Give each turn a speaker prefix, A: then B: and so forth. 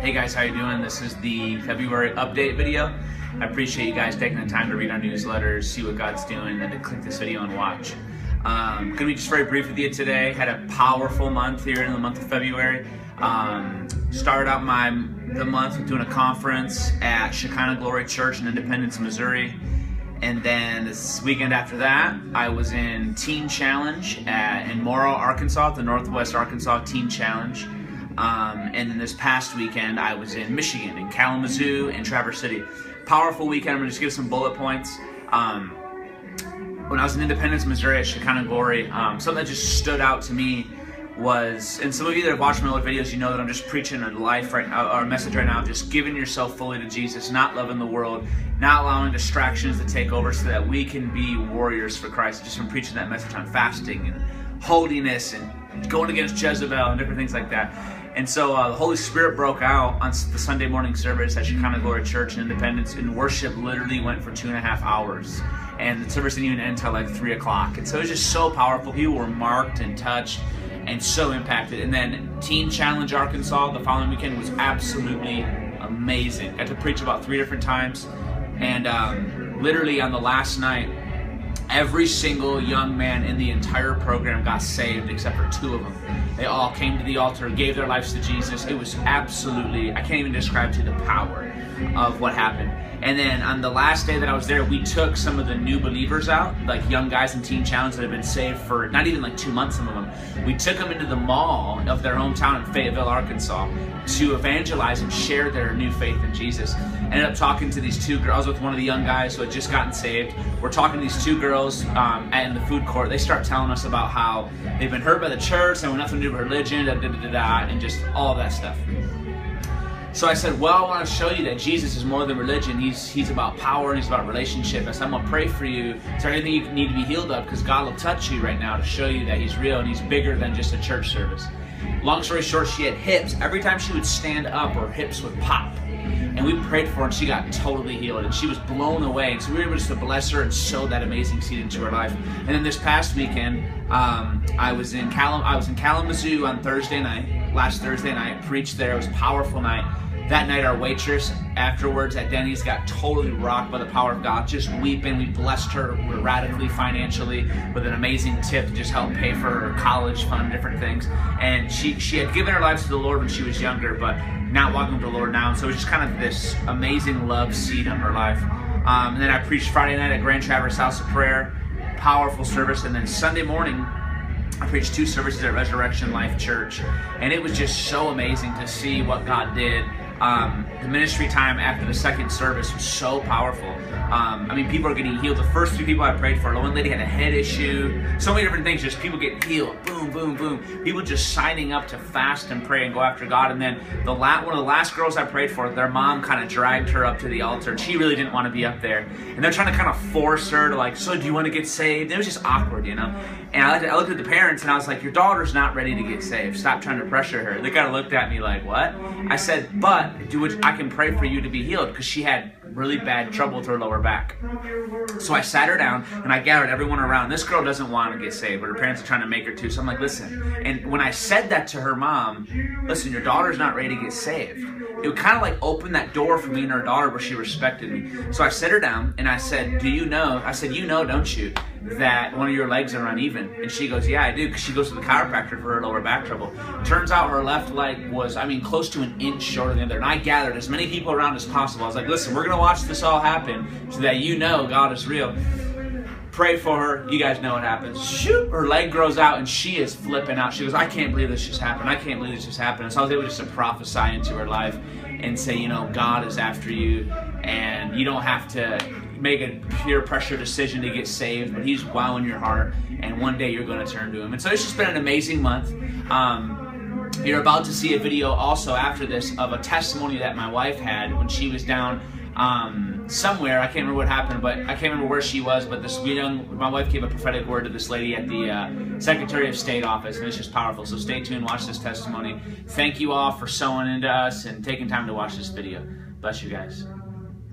A: Hey guys, how you doing? This is the February update video. I appreciate you guys taking the time to read our newsletters, see what God's doing, and to click this video and watch. Gonna be just very brief with you today. Had a powerful month here in the month of February. Started out the month with doing a conference at Shekinah Glory Church in Independence, Missouri. And then this weekend after that, I was in Teen Challenge in Morrow, Arkansas, the Northwest Arkansas Teen Challenge. And then this past weekend, I was in Michigan, in Kalamazoo, and Traverse City. Powerful weekend. I'm going to just give some bullet points. When I was in Independence, Missouri at Shekinah Glory, something that just stood out to me was, and some of you that have watched my other videos, you know that I'm just preaching a life right now, or a message right now, just giving yourself fully to Jesus, not loving the world, not allowing distractions to take over so that we can be warriors for Christ. I've just been preaching that message on fasting and holiness and going against Jezebel and different things like that. And so the Holy Spirit broke out on the Sunday morning service at Shekinah Glory Church in Independence, and worship literally went for 2.5 hours. And the service didn't even end until like 3 o'clock. And so it was just so powerful. People were marked and touched and so impacted. And then Teen Challenge Arkansas the following weekend was absolutely amazing. Got to preach about 3 different times. And literally on the last night, every single young man in the entire program got saved except for 2 of them. They all came to the altar, gave their lives to Jesus. It was absolutely, I can't even describe to you the power of what happened. And then on the last day that I was there, we took some of the new believers out, like young guys in Teen Challenge that have been saved for not even like 2 months, some of them. We took them into the mall of their hometown in Fayetteville, Arkansas, to evangelize and share their new faith in Jesus. Ended up talking to these 2 girls with one of the young guys who had just gotten saved. We're talking to these 2 girls in the food court. They start telling us about how they've been hurt by the church, they want nothing to do with religion, and just all of that stuff. So I said, well, I want to show you that Jesus is more than religion. He's about power and he's about relationship. I said, I'm going to pray for you. Is there anything you need to be healed of? Because God will touch you right now to show you that he's real and he's bigger than just a church service. Long story short, she had hips. Every time she would stand up, her hips would pop. And we prayed for her and she got totally healed. And she was blown away. And so we were able just to bless her and sow that amazing seed into her life. And then this past weekend, I was in Kalamazoo on Thursday night. Last Thursday night, preached there. It was a powerful night. That night, our waitress afterwards at Denny's got totally rocked by the power of God, just weeping. We blessed her radically financially with an amazing tip to just help pay for her college fund, different things. And she had given her life to the Lord when she was younger, but not walking with the Lord now. And so it was just kind of this amazing love seed in her life. And then I preached Friday night at Grand Traverse House of Prayer, powerful service. And then Sunday morning, I preached 2 services at Resurrection Life Church. And it was just so amazing to see what God did. The ministry time after the second service was so powerful. I mean, people are getting healed. The first 3 people I prayed for, the one lady had a head issue, so many different things, just people getting healed, boom, boom, boom. People just signing up to fast and pray and go after God. And then one of the last girls I prayed for, their mom kind of dragged her up to the altar, and she really didn't want to be up there. And they're trying to kind of force her to like, so do you want to get saved? It was just awkward, you know? And I looked at the parents and I was like, your daughter's not ready to get saved. Stop trying to pressure her. They kind of looked at me like, what? I said, but I can pray for you to be healed, because she had really bad trouble with her lower back. So I sat her down and I gathered everyone around. This girl doesn't want to get saved, but her parents are trying to make her to. So I'm like, listen. And when I said that to her mom, listen, your daughter's not ready to get saved, it would kind of like open that door for me and her daughter where she respected me. So I set her down and I said, you know, don't you, that one of your legs are uneven? And she goes, yeah, I do, because she goes to the chiropractor for her lower back trouble. Turns out her left leg was, close to an inch shorter than the other. And I gathered as many people around as possible. I was like, listen, we're going to watch this all happen so that you know God is real. Pray for her. You guys know what happens. Shoot, her leg grows out and she is flipping out. She goes, I can't believe this just happened. I can't believe this just happened. And so I was able just to prophesy into her life and say, you know, God is after you, and you don't have to make a peer pressure decision to get saved, but he's wowing your heart, and one day you're going to turn to him. And so it's just been an amazing month. You're about to see a video also after this of a testimony that my wife had when she was down somewhere. I can't remember what happened, but I can't remember where she was, but my wife gave a prophetic word to this lady at the Secretary of State office, and it's just powerful. So stay tuned, watch this testimony. Thank you all for sowing into us and taking time to watch this video. Bless you guys.